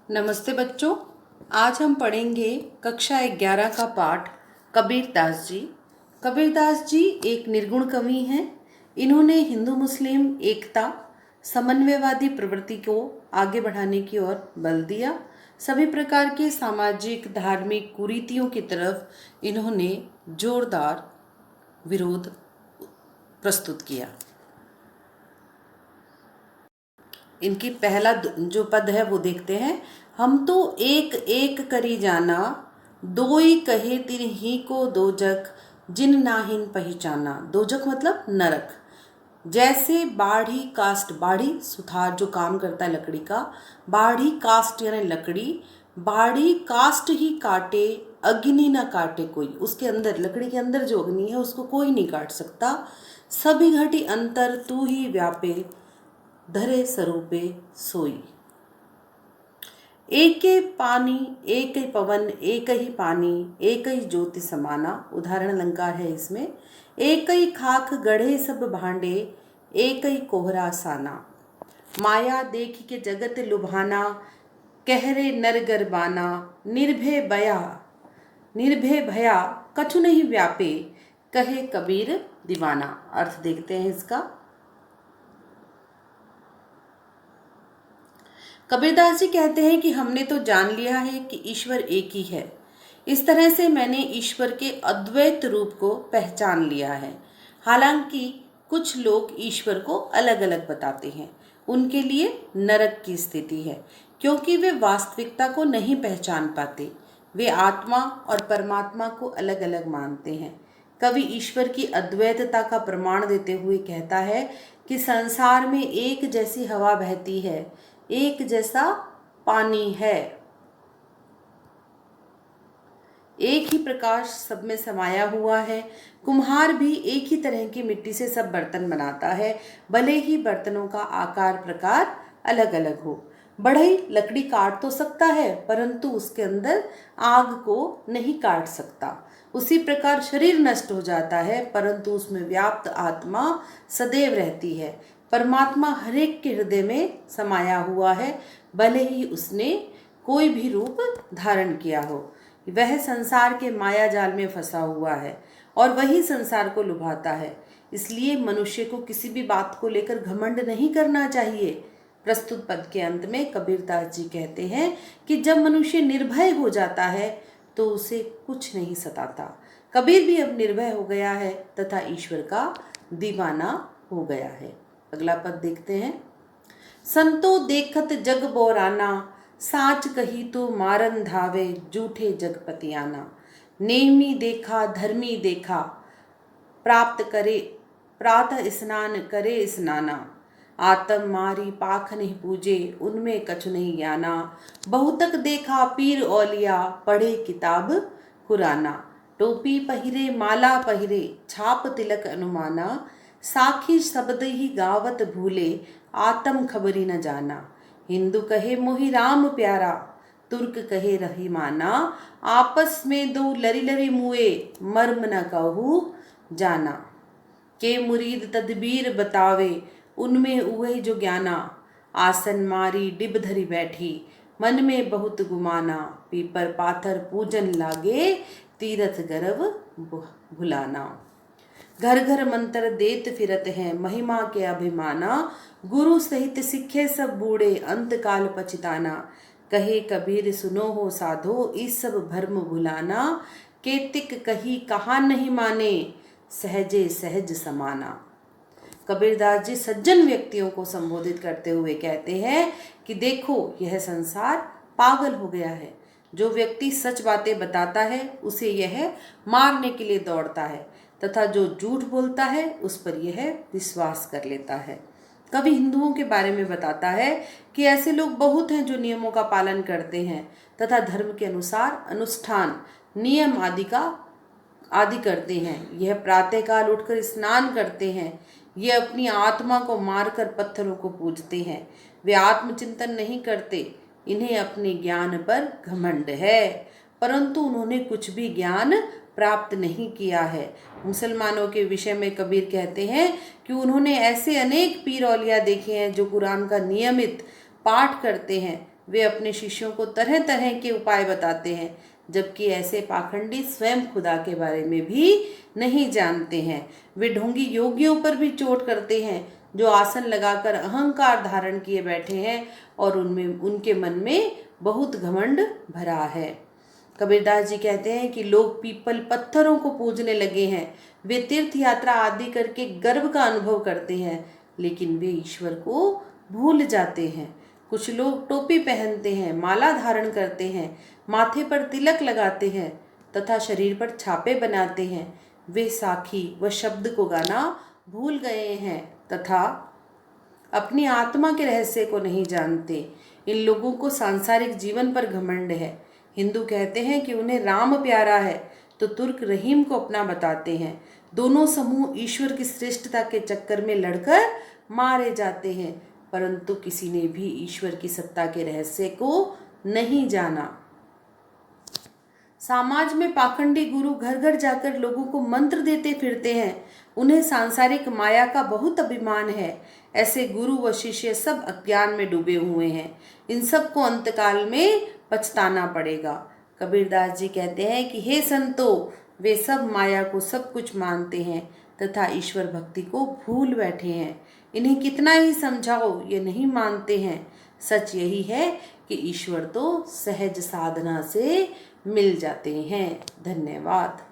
नमस्ते बच्चों। आज हम पढ़ेंगे कक्षा 11 का पाठ कबीरदास जी। कबीरदास जी एक निर्गुण कवि हैं। इन्होंने हिंदू मुस्लिम एकता, समन्वयवादी प्रवृत्ति को आगे बढ़ाने की ओर बल दिया। सभी प्रकार के सामाजिक धार्मिक कुरीतियों की तरफ इन्होंने जोरदार विरोध प्रस्तुत किया। इनकी पहला जो पद है वो देखते हैं। हम तो एक एक करी जाना, दोई कहे तिन्ही को दोजक, जिन नाहिन पहचाना। दोजक मतलब नरक। जैसे बाढ़ी कास्ट, बाढ़ी सुथार जो काम करता है लकड़ी का, बाढ़ी कास्ट यानी लकड़ी, बाढ़ी कास्ट ही काटे, अग्नि न काटे कोई। उसके अंदर, लकड़ी के अंदर जो अग्नि है उसको कोई नहीं काट सकता। सभी घटी अंतर तू ही व्यापे, धरे स्वरूपे सोई। एक ही पानी एक ही पवन, एक ही पानी एक ही ज्योति समाना। उदाहरण अलंकार है इसमें। एक ही खाक गढ़े सब भांडे, एक ही कोहरा साना। माया देख के जगत लुभाना, कहरे नर गरबाना। निर्भय भया कछु नहीं व्यापे, कहे कबीर दीवाना। अर्थ देखते हैं इसका। कबीरदास जी कहते हैं कि हमने तो जान लिया है कि ईश्वर एक ही है। इस तरह से मैंने ईश्वर के अद्वैत रूप को पहचान लिया है। हालांकि कुछ लोग ईश्वर को अलग अलग बताते हैं। उनके लिए नरक की स्थिति है, क्योंकि वे वास्तविकता को नहीं पहचान पाते। वे आत्मा और परमात्मा को अलग अलग मानते हैं। कवि ईश्वर की अद्वैतता का प्रमाण देते हुए कहता है कि संसार में एक जैसी हवा बहती है, एक जैसा पानी है, एक ही प्रकाश सब में समाया हुआ है। कुम्हार भी एक ही तरह की मिट्टी से सब बर्तन बनाता है, भले ही बर्तनों का आकार प्रकार अलग अलग हो। बढ़ई लकड़ी काट तो सकता है, परंतु उसके अंदर आग को नहीं काट सकता। उसी प्रकार शरीर नष्ट हो जाता है, परंतु उसमें व्याप्त आत्मा सदैव रहती है। परमात्मा हरेक के हृदय में समाया हुआ है, भले ही उसने कोई भी रूप धारण किया हो। वह संसार के माया जाल में फंसा हुआ है और वही संसार को लुभाता है। इसलिए मनुष्य को किसी भी बात को लेकर घमंड नहीं करना चाहिए। प्रस्तुत पद के अंत में कबीरदास जी कहते हैं कि जब मनुष्य निर्भय हो जाता है तो उसे कुछ नहीं सताता। कबीर भी अब निर्भय हो गया है तथा ईश्वर का दीवाना हो गया है। अगला पद देखते हैं। संतो देखत जग बोराना, साच कही तो मारन धावे, जूठे जगपतियाना। नेमी देखा धर्मी देखा, प्राप्त करे प्रातः स्नान करे स्नाना। आतम मारी पाख नहीं पूजे, उनमें कछु नहीं ज्ञाना। बहुतक देखा पीर औलिया, पढ़े किताब कुराना। टोपी पहिरे माला पहिरे, छाप तिलक अनुमाना। साखी शब्द ही गावत भूले, आत्म खबरी न जाना। हिंदू कहे मोहि राम प्यारा, तुर्क कहे रही माना। आपस में दो लरी लरी मुए, मर्म न कहू जाना। के मुरीद तदबीर बतावे, उनमें उहे जो ज्ञाना। आसन मारी डिब धरी बैठी, मन में बहुत गुमाना। पीपर पाथर पूजन लागे, तीरथ गर्व भुलाना। घर घर मंत्र देत फिरत हैं, महिमा के अभिमाना। गुरु सहित सिखे सब बूढ़े, अंत काल पछताना। कहे कबीर सुनो हो साधो, इस सब भर्म भुलाना। केतिक कही कहा नहीं माने, सहजे सहज समाना। कबीरदास जी सज्जन व्यक्तियों को संबोधित करते हुए कहते हैं कि देखो, यह संसार पागल हो गया है। जो व्यक्ति सच बातें बताता है उसे यह मारने के लिए दौड़ता है, तथा जो झूठ बोलता है उस पर यह विश्वास कर लेता है। कवि हिंदुओं के बारे में बताता है कि ऐसे लोग बहुत हैं जो नियमों का पालन करते हैं तथा धर्म के अनुसार अनुष्ठान नियम आदि करते हैं। यह प्रातःकाल उठकर स्नान करते हैं। ये अपनी आत्मा को मारकर पत्थरों को पूजते हैं। वे आत्मचिंतन नहीं करते। इन्हें अपने ज्ञान पर घमंड है, परंतु उन्होंने कुछ भी ज्ञान प्राप्त नहीं किया है। मुसलमानों के विषय में कबीर कहते हैं कि उन्होंने ऐसे अनेक पीर औलिया देखे हैं जो कुरान का नियमित पाठ करते हैं, वे अपने शिष्यों को तरह तरह के उपाय बताते हैं, जबकि ऐसे पाखंडी स्वयं खुदा के बारे में भी नहीं जानते हैं। वे ढोंगी योगियों पर भी चोट करते हैं, जो आसन लगाकर अहंकार धारण किए बैठे हैं और उनमें उनके मन में बहुत घमंड भरा है। कबीरदास जी कहते हैं कि लोग पीपल पत्थरों को पूजने लगे हैं। वे तीर्थ यात्रा आदि करके गर्व का अनुभव करते हैं, लेकिन वे ईश्वर को भूल जाते हैं। कुछ लोग टोपी पहनते हैं, माला धारण करते हैं, माथे पर तिलक लगाते हैं तथा शरीर पर छापे बनाते हैं। वे साखी व शब्द को गाना भूल गए हैं तथा अपनी आत्मा के रहस्य को नहीं जानते। इन लोगों को सांसारिक जीवन पर घमंड है। हिंदू कहते हैं कि उन्हें राम प्यारा है, तो तुर्क रहीम को अपना बताते हैं। दोनों समूह ईश्वर की श्रेष्ठता के चक्कर में लड़कर मारे जाते हैं, परंतु किसी ने भी ईश्वर की सत्ता के रहस्य को नहीं जाना। समाज में पाखंडी गुरु घर घर जाकर लोगों को मंत्र देते फिरते हैं। उन्हें सांसारिक माया का बहुत अभिमान है। ऐसे गुरु व शिष्य सब अज्ञान में डूबे हुए हैं। इन सब को अंतकाल में पछताना पड़ेगा। कबीरदास जी कहते हैं कि हे संतो, वे सब माया को सब कुछ मानते हैं तथा ईश्वर भक्ति को भूल बैठे हैं। इन्हें कितना ही समझाओ ये नहीं मानते हैं। सच यही है कि ईश्वर तो सहज साधना से मिल जाते हैं। धन्यवाद।